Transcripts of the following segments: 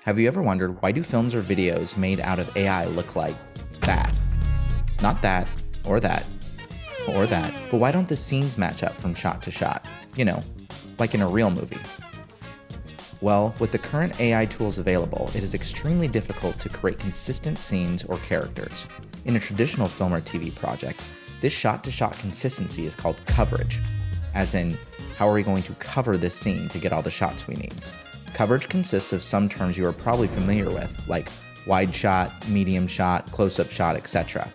Have you ever wondered, why do films or videos made out of AI look like that? Not that, or that, or that, but why don't the scenes match up from shot to shot? You know, like in a real movie. Well, with the current AI tools available, it is extremely difficult to create consistent scenes or characters. In a traditional film or TV project, this shot-to-shot consistency is called coverage, as in, how are we going to cover this scene to get all the shots we need? Coverage consists of some terms you are probably familiar with, like wide shot, medium shot, close-up shot, etc.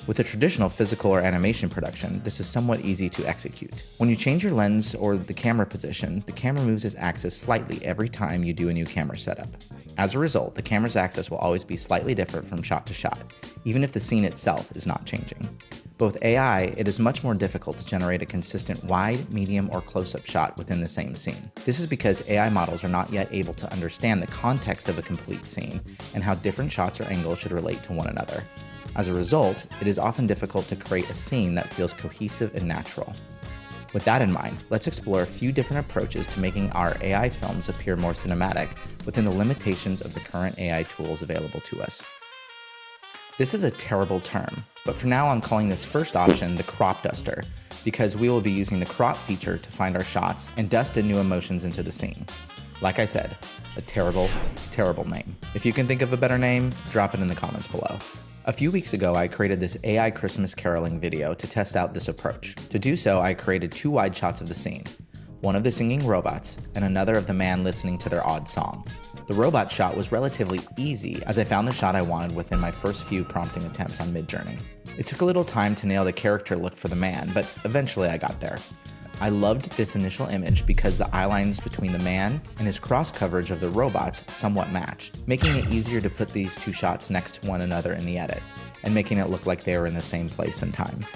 With a traditional physical or animation production, this is somewhat easy to execute. When you change your lens or the camera position, the camera moves its axis slightly every time you do a new camera setup. As a result, the camera's axis will always be slightly different from shot to shot, even if the scene itself is not changing. But with AI, it is much more difficult to generate a consistent wide, medium, or close-up shot within the same scene. This is because AI models are not yet able to understand the context of a complete scene and how different shots or angles should relate to one another. As a result, it is often difficult to create a scene that feels cohesive and natural. With that in mind, let's explore a few different approaches to making our AI films appear more cinematic within the limitations of the current AI tools available to us. This is a terrible term, but for now I'm calling this first option the crop duster, because we will be using the crop feature to find our shots and dust in new emotions into the scene. Like I said, a terrible, terrible name. If you can think of a better name, drop it in the comments below. A few weeks ago, I created this AI Christmas caroling video to test out this approach. To do so, I created two wide shots of the scene, one of the singing robots and another of the man listening to their odd song. The robot shot was relatively easy, as I found the shot I wanted within my first few prompting attempts on Midjourney. It took a little time to nail the character look for the man, but eventually I got there. I loved this initial image because the eye lines between the man and his cross coverage of the robots somewhat matched, making it easier to put these two shots next to one another in the edit, and making it look like they were in the same place and time.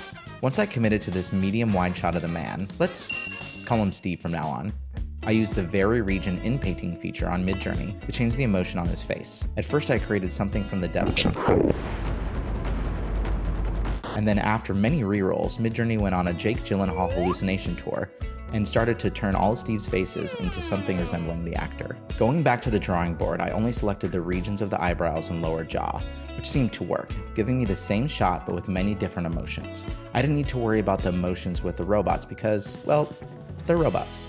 Once I committed to this medium wide shot of the man, let's call him Steve from now on, I used the Vary Region Inpainting feature on Midjourney to change the emotion on his face. At first I created something from the depths of and then after many rerolls, Midjourney went on a Jake Gyllenhaal hallucination tour and started to turn all of Steve's faces into something resembling the actor. Going back to the drawing board, I only selected the regions of the eyebrows and lower jaw, which seemed to work, giving me the same shot but with many different emotions. I didn't need to worry about the emotions with the robots because, well, they're robots.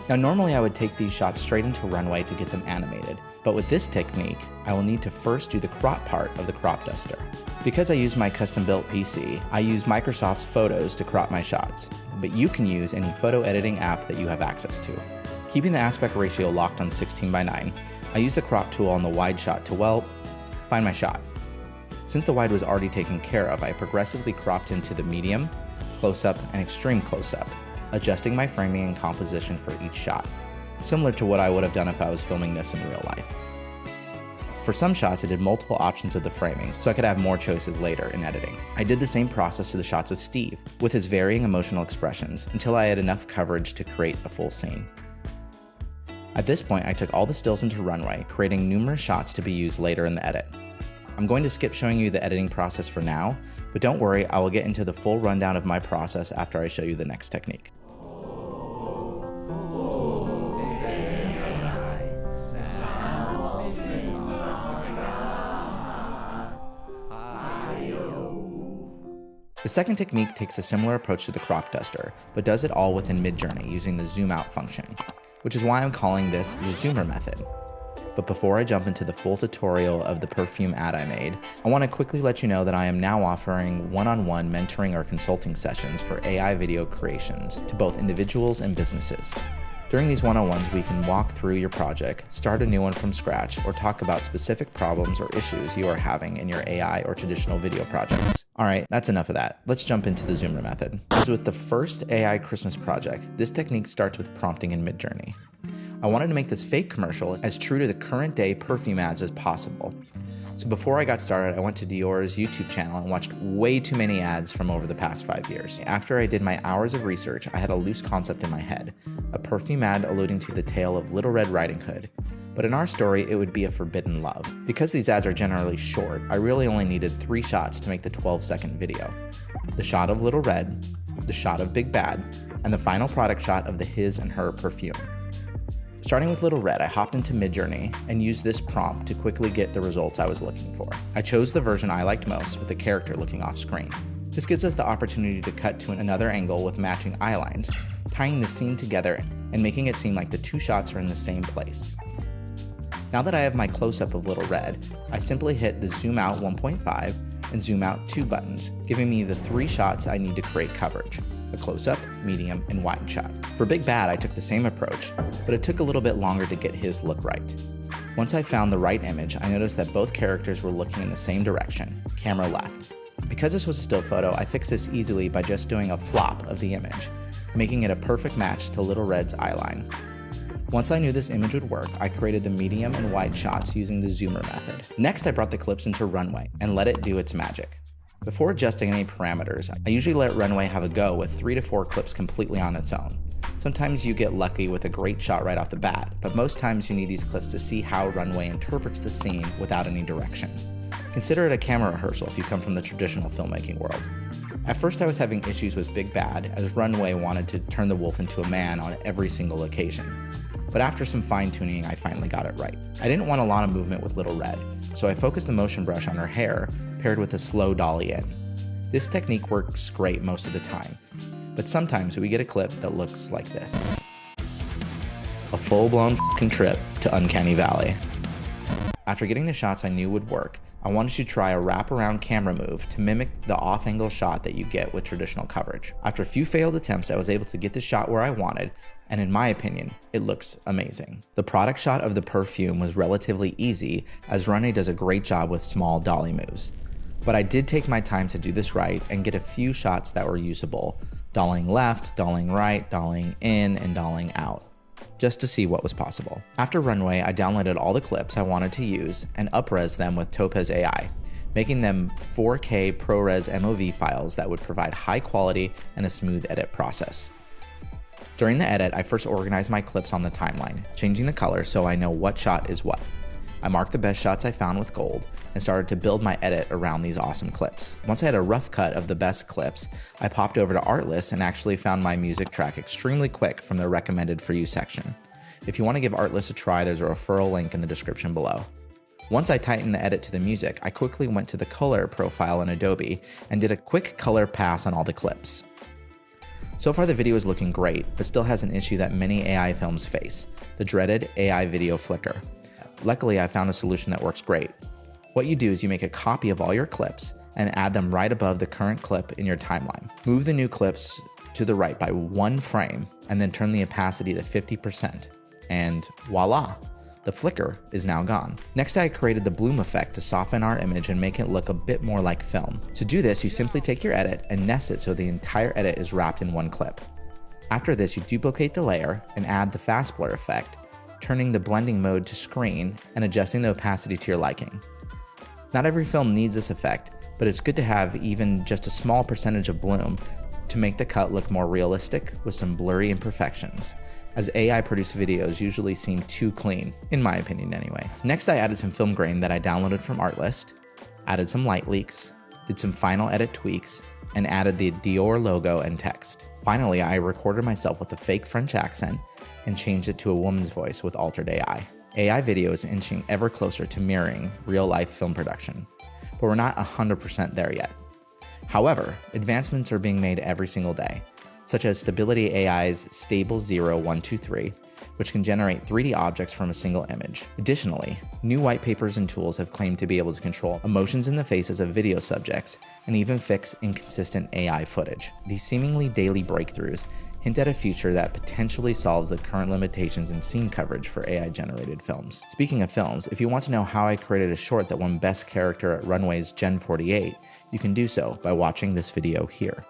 Now normally I would take these shots straight into Runway to get them animated, but with this technique, I will need to first do the crop part of the crop duster. Because I use my custom-built PC, I use Microsoft's Photos to crop my shots, but you can use any photo editing app that you have access to. Keeping the aspect ratio locked on 16:9, I use the crop tool on the wide shot to, well, find my shot. Since the wide was already taken care of, I progressively cropped into the medium, close-up, and extreme close-up, adjusting my framing and composition for each shot, similar to what I would have done if I was filming this in real life. For some shots, I did multiple options of the framing, so I could have more choices later in editing. I did the same process to the shots of Steve, with his varying emotional expressions, until I had enough coverage to create a full scene. At this point, I took all the stills into Runway, creating numerous shots to be used later in the edit. I'm going to skip showing you the editing process for now, but don't worry, I will get into the full rundown of my process after I show you the next technique. The second technique takes a similar approach to the crop duster, but does it all within Midjourney using the zoom out function, which is why I'm calling this the zoomer method. But before I jump into the full tutorial of the perfume ad I made, I want to quickly let you know that I am now offering one-on-one mentoring or consulting sessions for AI video creations to both individuals and businesses. During these one-on-ones, we can walk through your project, start a new one from scratch, or talk about specific problems or issues you are having in your AI or traditional video projects. Alright, that's enough of that. Let's jump into the zoomer method. As with the first AI Christmas project, this technique starts with prompting in Midjourney. I wanted to make this fake commercial as true to the current day perfume ads as possible. So before I got started, I went to Dior's YouTube channel and watched way too many ads from over the past 5 years. After I did my hours of research, I had a loose concept in my head, a perfume ad alluding to the tale of Little Red Riding Hood. But in our story, it would be a forbidden love. Because these ads are generally short, I really only needed 3 shots to make the 12-second video. The shot of Little Red, the shot of Big Bad, and the final product shot of the his and her perfume. Starting with Little Red, I hopped into Midjourney and used this prompt to quickly get the results I was looking for. I chose the version I liked most with the character looking off screen. This gives us the opportunity to cut to another angle with matching eye lines, tying the scene together and making it seem like the two shots are in the same place. Now that I have my close-up of Little Red, I simply hit the zoom out 1.5 and zoom out 2 buttons, giving me the 3 shots I need to create coverage: a close-up, medium, and wide shot. For Big Bad, I took the same approach, but it took a little bit longer to get his look right. Once I found the right image, I noticed that both characters were looking in the same direction, camera left. Because this was a still photo, I fixed this easily by just doing a flop of the image, making it a perfect match to Little Red's eyeline. Once I knew this image would work, I created the medium and wide shots using the zoomer method. Next, I brought the clips into Runway and let it do its magic. Before adjusting any parameters, I usually let Runway have a go with 3 to 4 clips completely on its own. Sometimes you get lucky with a great shot right off the bat, but most times you need these clips to see how Runway interprets the scene without any direction. Consider it a camera rehearsal if you come from the traditional filmmaking world. At first I was having issues with Big Bad, as Runway wanted to turn the wolf into a man on every single occasion. But after some fine-tuning, I finally got it right. I didn't want a lot of movement with Little Red, so I focused the motion brush on her hair, paired with a slow dolly in. This technique works great most of the time, but sometimes we get a clip that looks like this. A full-blown f***ing trip to Uncanny Valley. After getting the shots I knew would work, I wanted to try a wraparound camera move to mimic the off-angle shot that you get with traditional coverage. After a few failed attempts, I was able to get the shot where I wanted, and in my opinion, it looks amazing. The product shot of the perfume was relatively easy, as Runway does a great job with small dolly moves. But I did take my time to do this right and get a few shots that were usable, dollying left, dollying right, dollying in, and dollying out, just to see what was possible. After Runway, I downloaded all the clips I wanted to use and up-res them with Topaz AI, making them 4K ProRes MOV files that would provide high quality and a smooth edit process. During the edit, I first organized my clips on the timeline, changing the color so I know what shot is what. I marked the best shots I found with gold and started to build my edit around these awesome clips. Once I had a rough cut of the best clips, I popped over to Artlist and actually found my music track extremely quick from the recommended for you section. If you want to give Artlist a try, there's a referral link in the description below. Once I tightened the edit to the music, I quickly went to the color profile in Adobe and did a quick color pass on all the clips. So far the video is looking great, but still has an issue that many AI films face, the dreaded AI video flicker. Luckily, I found a solution that works great. What you do is you make a copy of all your clips and add them right above the current clip in your timeline. Move the new clips to the right by 1 frame and then turn the opacity to 50%. And voila, the flicker is now gone. Next, I created the bloom effect to soften our image and make it look a bit more like film. To do this, you simply take your edit and nest it so the entire edit is wrapped in one clip. After this, you duplicate the layer and add the fast blur effect, turning the blending mode to screen and adjusting the opacity to your liking. Not every film needs this effect, but it's good to have even just a small percentage of bloom to make the cut look more realistic with some blurry imperfections, as AI produced videos usually seem too clean, in my opinion anyway. Next, I added some film grain that I downloaded from Artlist, added some light leaks, did some final edit tweaks, and added the Dior logo and text. Finally, I recorded myself with a fake French accent and changed it to a woman's voice with altered AI. AI video is inching ever closer to mirroring real-life film production, but we're not 100% there yet. However, advancements are being made every single day, such as Stability AI's Stable 0123, which can generate 3D objects from a single image. Additionally, new white papers and tools have claimed to be able to control emotions in the faces of video subjects and even fix inconsistent AI footage. These seemingly daily breakthroughs hint at a future that potentially solves the current limitations in scene coverage for AI-generated films. Speaking of films, if you want to know how I created a short that won Best Character at Runway's Gen 48, you can do so by watching this video here.